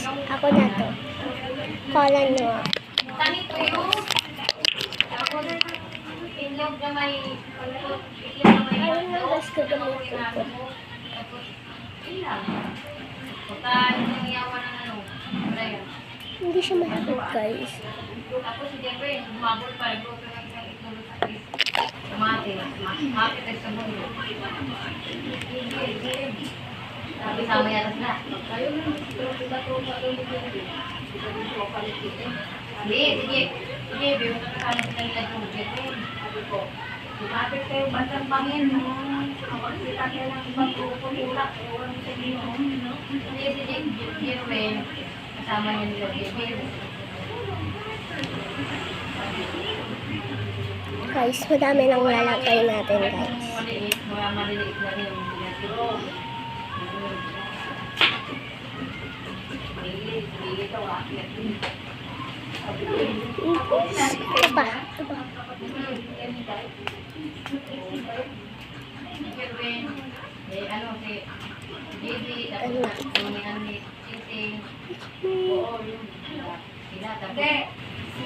Ako na to. Kala nyo. Ayun lang guys ko gamitin ko. Hindi siya mahirap guys. Tapos si Jeffrey, bumabol pa rin. Mati tayo sa mundo. Sabi sama yata sila. Hindi, sige. Sige, biyo ka kasama sila nila yung Jeffrey. Lumapit kayo bandang pangin. Kapag sila kayo ng ibang grupo nila, ewan sa inyo. Hindi, sige. Jeffrey, kasama niya nila Jeffrey. Guys, madami nang lalagay natin guys. Maliliit na rin yung ginagawa. Ito pa. Si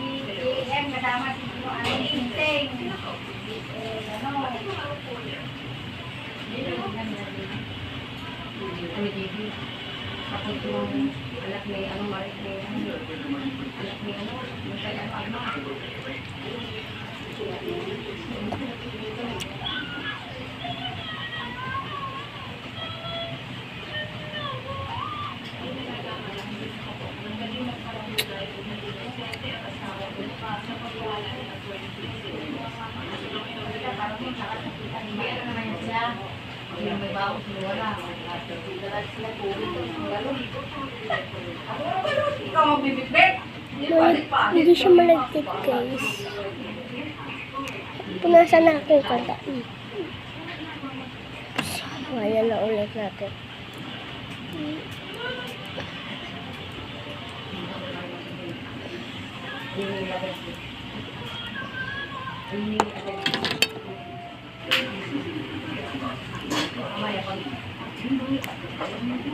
M kasama si Tinting. Kapag yung anak ni ano marit ni anak ni ano yung kaya ama. Yung may bawas mo wala. Ikaw magbibitbit? Hindi siya malagkit guys. Punasan na aking kanta. Ayan na ulit natin.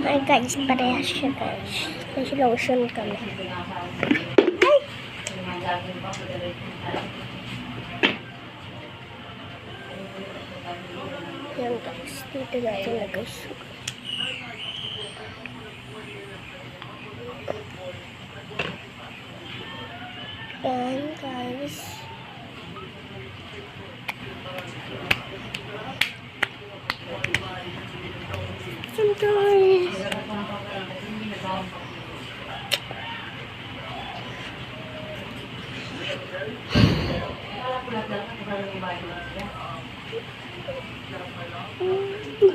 Ay guys, parehas siya guys. May lotion kami. Ay! Yan guys, dito natin lagay sugar. Yan guys. Guys.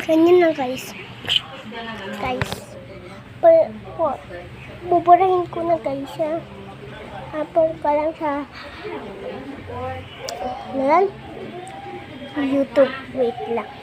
Ganyan na guys. Guys. Buburahin ko na guys ha. Upload ka lang sa YouTube. Wait lang.